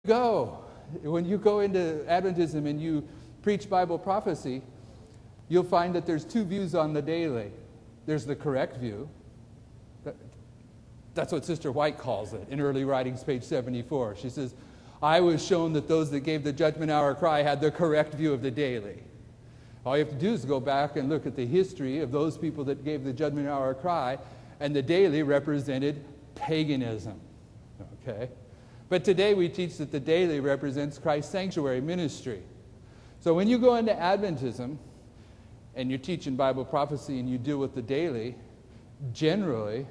when you go into Adventism and you preach Bible prophecy, you'll find that there's two views on the daily. There's the correct view. That's what Sister White calls it in early writings, page 74. She says, I was shown that those that gave the judgment hour cry had the correct view of the daily. All you have to do is go back and look at the history of those people that gave the judgment hour cry, and the daily represented paganism. Okay? But today we teach that the daily represents Christ's sanctuary ministry. So when you go into Adventism and you're teaching Bible prophecy and you deal with the daily, generally,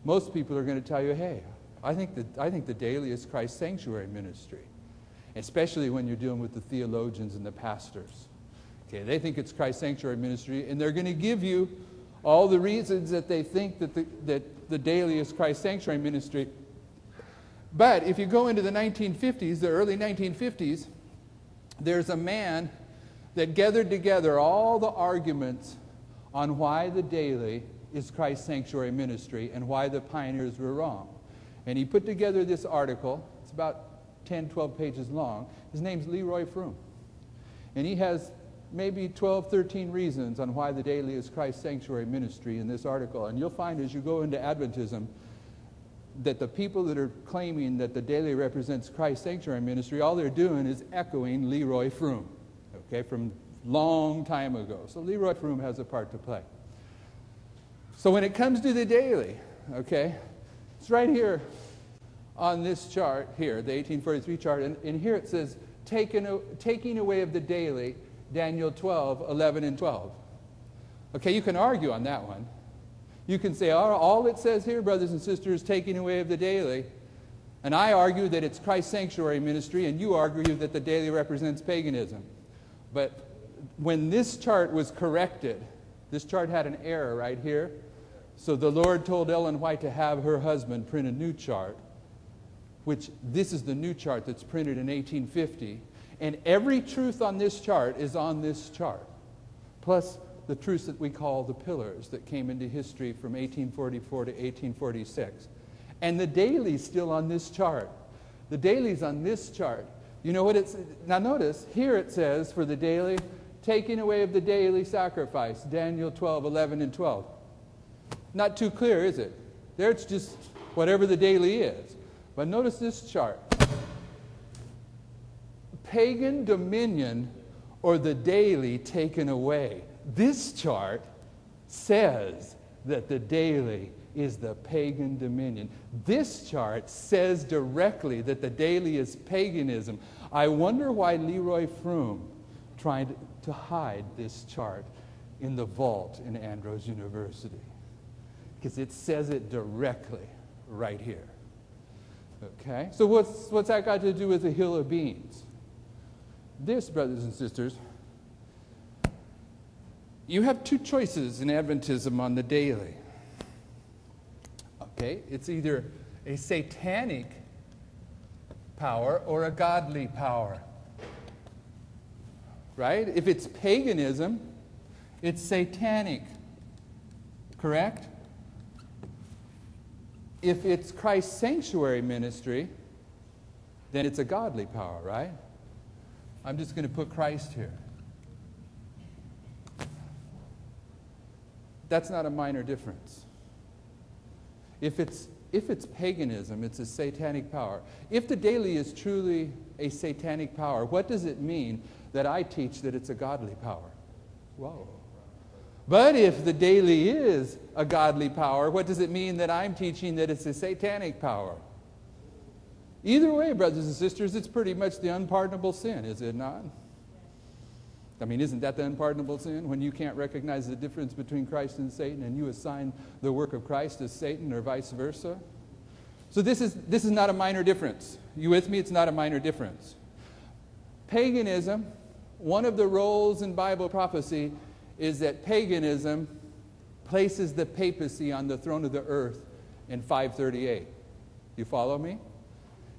most people are going to tell you, hey, I think the daily is Christ's sanctuary ministry, especially when you're dealing with the theologians and the pastors. Okay, they think it's Christ's sanctuary ministry, and they're going to give you all the reasons that they think that the daily is Christ's sanctuary ministry. But if you go into the 1950s, the early 1950s, there's a man that gathered together all the arguments on why the daily is Christ's sanctuary ministry and why the pioneers were wrong. And he put together this article. It's about 10, 12 pages long. His name's Leroy Froom. And he has maybe 12, 13 reasons on why the daily is Christ's sanctuary ministry in this article. And you'll find as you go into Adventism that the people that are claiming that the daily represents Christ's sanctuary ministry, all they're doing is echoing Leroy Froom, okay, from long time ago. So Leroy Froom has a part to play. So when it comes to the daily, okay, it's right here on this chart here, the 1843 chart, and here it says, taking away of the daily, Daniel 12, 11, and 12. Okay, you can argue on that one. You can say, all it says here, brothers and sisters, taking away of the daily, and I argue that it's Christ's sanctuary ministry, and you argue that the daily represents paganism. But when this chart was corrected, this chart had an error right here, so the Lord told Ellen White to have her husband print a new chart, which this is the new chart that's printed in 1850, and every truth on this chart is on this chart, plus the truths that we call the pillars that came into history from 1844 to 1846. And the daily's still on this chart. The daily's on this chart. You know what it's... Now notice, here it says for the daily, taking away of the daily sacrifice, Daniel 12, 11, and 12. Not too clear, is it? There it's just whatever the daily is. But notice this chart. Pagan dominion or the daily taken away. This chart says that the daily is the pagan dominion. This chart says directly that the daily is paganism. I wonder why Leroy Froom tried to hide this chart in the vault in Andrews University. Because it says it directly right here. Okay? So what's that got to do with the hill of beans? This, brothers and sisters, you have two choices in Adventism on the daily. Okay? It's either a satanic power or a godly power. Right? If it's paganism, it's satanic. Correct? If it's Christ's sanctuary ministry, then it's a godly power, right? I'm just going to put Christ here. That's not a minor difference. If it's paganism, it's a satanic power. If the daily is truly a satanic power, what does it mean that I teach that it's a godly power? Whoa. But if the daily is a godly power, what does it mean that I'm teaching that it's a satanic power? Either way, brothers and sisters, it's pretty much the unpardonable sin, is it not? I mean, isn't that the unpardonable sin? When you can't recognize the difference between Christ and Satan and you assign the work of Christ as Satan or vice versa? So this is not a minor difference. You with me? It's not a minor difference. Paganism, one of the roles in Bible prophecy is that paganism places the papacy on the throne of the earth in 538. You follow me?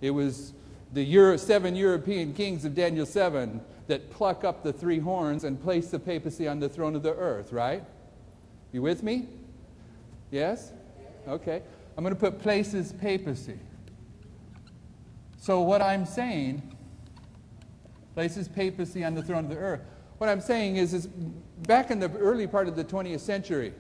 It was the 7 European kings of Daniel 7 that pluck up the 3 horns and place the papacy on the throne of the earth, right? You with me? Yes? Okay. I'm going to put places papacy. So what I'm saying, places papacy on the throne of the earth. What I'm saying is back in the early part of the 20th century,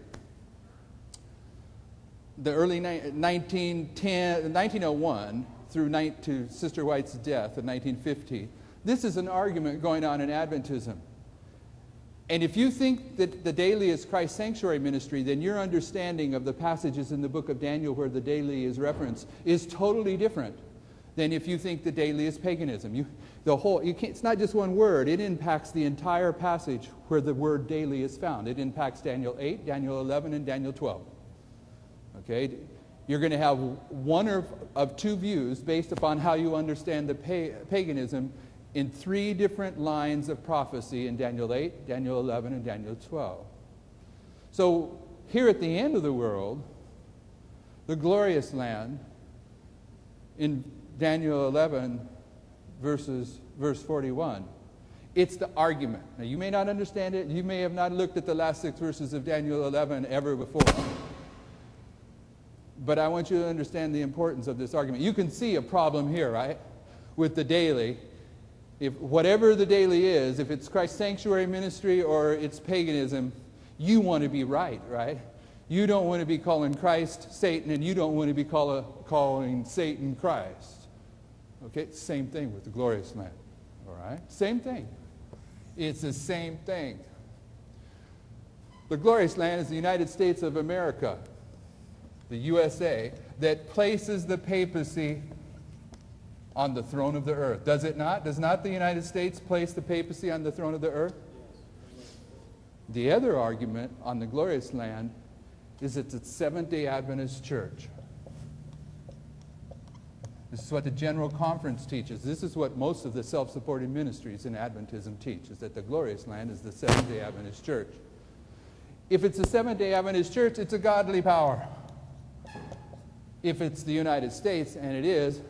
the early 1901 through to Sister White's death in 1950, this is an argument going on in Adventism. And if you think that the daily is Christ's sanctuary ministry, then your understanding of the passages in the book of Daniel where the daily is referenced is totally different than if you think the daily is paganism. It's not just one word. It impacts the entire passage where the word daily is found. It impacts Daniel 8, Daniel 11, and Daniel 12. Okay? You're going to have one of two views based upon how you understand the paganism in three different lines of prophecy in Daniel 8, Daniel 11, and Daniel 12. So here at the end of the world, the glorious land, in Daniel 11, verse 41, it's the argument. Now, you may not understand it. You may have not looked at the last 6 verses of Daniel 11 ever before. But I want you to understand the importance of this argument. You can see a problem here, right, with the daily. If whatever the daily is, if it's Christ's sanctuary ministry or it's paganism, you want to be right? You don't want to be calling Christ Satan, and you don't want to be calling Satan Christ. Okay, same thing with the glorious land. All right, same thing. It's the same thing. The glorious land is the United States of America, the USA, that places the papacy on the throne of the earth. Does it not? Does not the United States place the papacy on the throne of the earth? The other argument on the glorious land is it's a Seventh-day Adventist church. This is what the General Conference teaches. This is what most of the self-supporting ministries in Adventism teach, is that the glorious land is the Seventh-day Adventist church. If it's a Seventh-day Adventist church, it's a godly power. If it's the United States, and it is,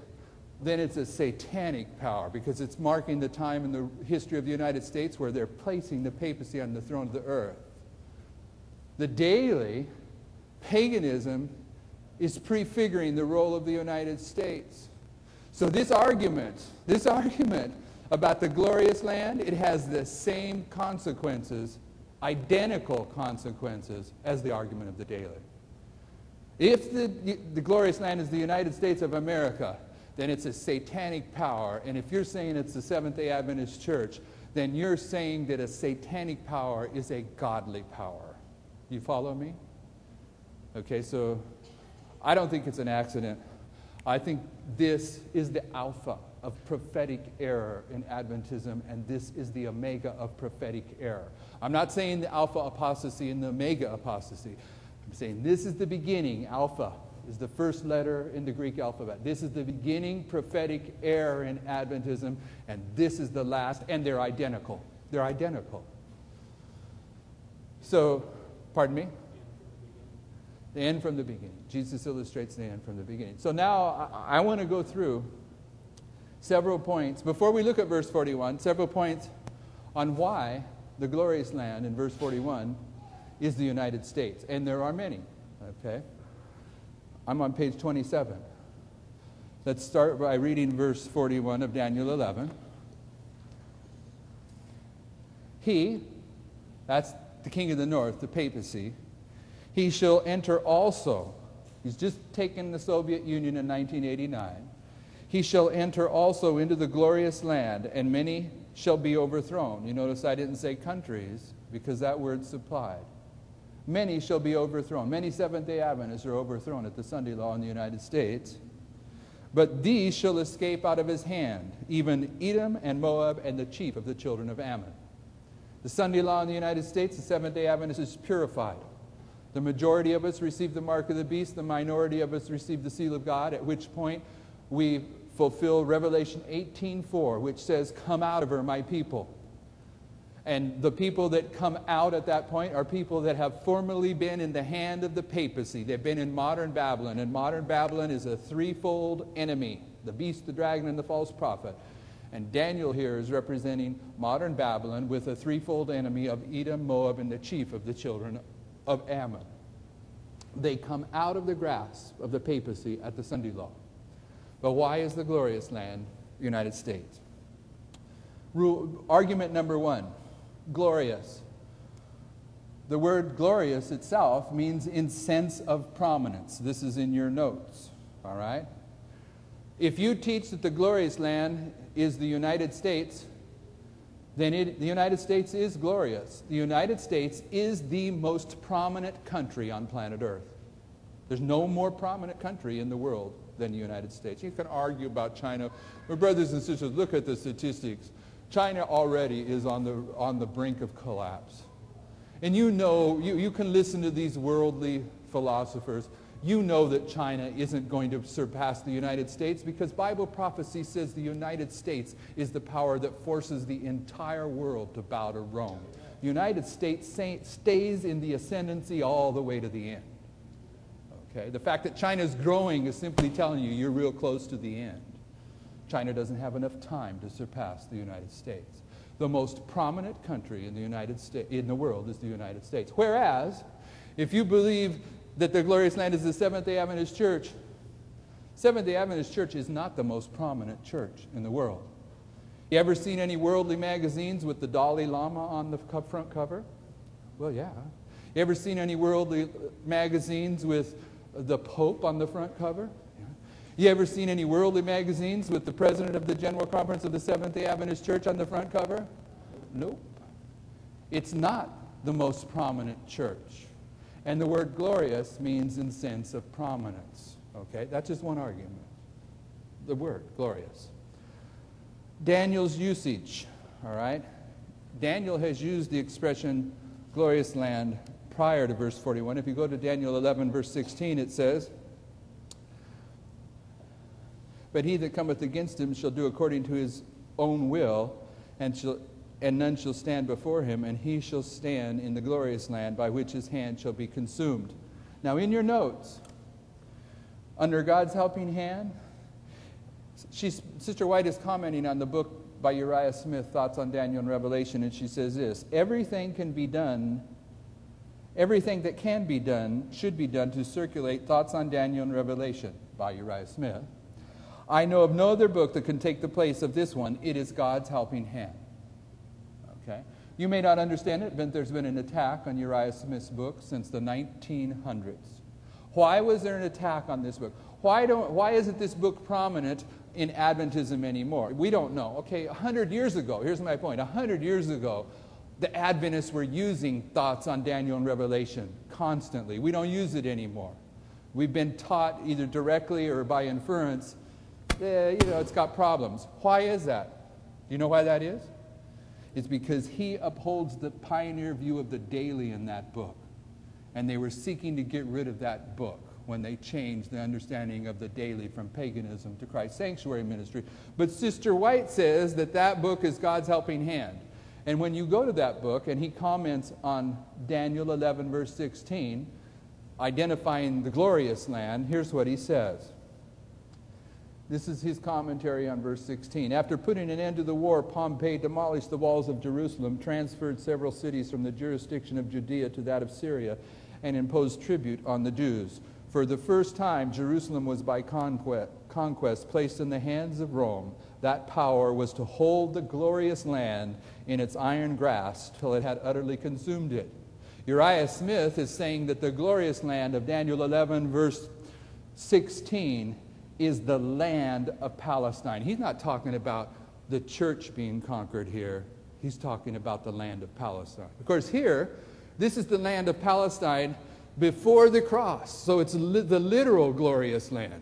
then it's a satanic power, because it's marking the time in the history of the United States where they're placing the papacy on the throne of the earth. The daily paganism is prefiguring the role of the United States. So this argument about the glorious land, it has the same consequences, identical consequences, as the argument of the daily. If the glorious land is the United States of America, then it's a satanic power. And if you're saying it's the Seventh-day Adventist Church, then you're saying that a satanic power is a godly power. You follow me? Okay, so I don't think it's an accident. I think this is the alpha of prophetic error in Adventism, and this is the omega of prophetic error. I'm not saying the alpha apostasy and the omega apostasy. I'm saying this is the beginning. Alpha is the first letter in the Greek alphabet. This is the beginning prophetic error in Adventism, and this is the last, and they're identical. They're identical. So, pardon me? The end from the beginning. Jesus illustrates the end from the beginning. So now I want to go through several points. Before we look at verse 41, several points on why the glorious land in verse 41 is the United States. And there are many. Okay? I'm on page 27. Let's start by reading verse 41 of Daniel 11. He, that's the king of the north, the papacy, he shall enter also. He's just taken the Soviet Union in 1989. He shall enter also into the glorious land, and many shall be overthrown. You notice I didn't say countries, because that word's supplied. Many shall be overthrown. Many Seventh-day Adventists are overthrown at the Sunday law in the United States. But these shall escape out of his hand, even Edom and Moab and the chief of the children of Ammon. The Sunday law in the United States, the Seventh-day Adventist is purified. The majority of us receive the mark of the beast. The minority of us receive the seal of God, at which point we fulfill Revelation 18:4, which says, "Come out of her, my people." And the people that come out at that point are people that have formerly been in the hand of the papacy. They've been in modern Babylon, and modern Babylon is a threefold enemy: the beast, the dragon, and the false prophet. And Daniel here is representing modern Babylon with a threefold enemy of Edom, Moab, and the chief of the children of Ammon. They come out of the grasp of the papacy at the Sunday law. But why is the glorious land the United States? Argument number one, glorious. The word glorious itself means in sense of prominence. This is in your notes, all right? If you teach that the glorious land is the United States, then the United States is glorious. The United States is the most prominent country on planet Earth. There's no more prominent country in the world than the United States. You can argue about China. My brothers and sisters, look at the statistics. China already is on the brink of collapse. And you know, you can listen to these worldly philosophers. You know that China isn't going to surpass the United States because Bible prophecy says the United States is the power that forces the entire world to bow to Rome. The United States stays in the ascendancy all the way to the end. Okay? The fact that China is growing is simply telling you you're real close to the end. China doesn't have enough time to surpass the United States. The most prominent country in the world is the United States. Whereas, if you believe that the glorious land is the Seventh-day Adventist Church, Seventh-day Adventist Church is not the most prominent church in the world. You ever seen any worldly magazines with the Dalai Lama on the front cover? Well, yeah. You ever seen any worldly magazines with the Pope on the front cover? Yeah. You ever seen any worldly magazines with the President of the General Conference of the Seventh-day Adventist Church on the front cover? Nope. It's not the most prominent church. And the word glorious means in sense of prominence. Okay, that's just one argument. The word, glorious. Daniel's usage, all right? Daniel has used the expression glorious land prior to verse 41. If you go to Daniel 11, verse 16, it says, "But he that cometh against him shall do according to his own will, and none shall stand before him, and he shall stand in the glorious land by which his hand shall be consumed." Now in your notes, under God's helping hand, Sister White is commenting on the book by Uriah Smith, Thoughts on Daniel and Revelation, and she says this: everything that can be done should be done to circulate Thoughts on Daniel and Revelation by Uriah Smith. I know of no other book that can take the place of this one. It is God's helping hand. Okay? You may not understand it, but there's been an attack on Uriah Smith's book since the 1900s. Why was there an attack on this book? Why isn't this book prominent in Adventism anymore? We don't know. Okay, 100 years ago, here's my point. 100 years ago, the Adventists were using Thoughts on Daniel and Revelation constantly. We don't use it anymore. We've been taught either directly or by inference, it's got problems. Why is that? Do you know why that is? It's because he upholds the pioneer view of the daily in that book. And they were seeking to get rid of that book when they changed the understanding of the daily from paganism to Christ's sanctuary ministry. But Sister White says that that book is God's helping hand. And when you go to that book, and he comments on Daniel 11, verse 16, identifying the glorious land, here's what he says. This is his commentary on verse 16. "After putting an end to the war, Pompey demolished the walls of Jerusalem, transferred several cities from the jurisdiction of Judea to that of Syria, and imposed tribute on the Jews. For the first time, Jerusalem was by conquest placed in the hands of Rome. That power was to hold the glorious land in its iron grasp till it had utterly consumed it." Uriah Smith is saying that the glorious land of Daniel 11, verse 16, is the land of Palestine. He's not talking about the church being conquered here. He's talking about the land of Palestine. Of course, here, this is the land of Palestine before the cross. So it's the literal glorious land.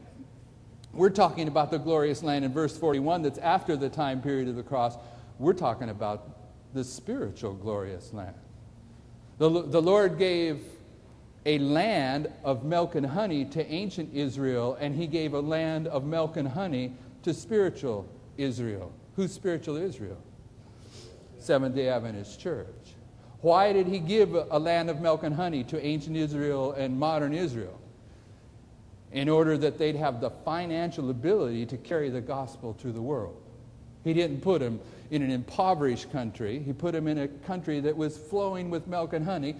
We're talking about the glorious land in verse 41 that's after the time period of the cross. We're talking about the spiritual glorious land. The Lord gave a land of milk and honey to ancient Israel, and he gave a land of milk and honey to spiritual Israel. Who's spiritual Israel? Seventh-day Adventist Church. Why did he give a land of milk and honey to ancient Israel and modern Israel? In order that they'd have the financial ability to carry the gospel to the world. He didn't put them in an impoverished country. He put them in a country that was flowing with milk and honey,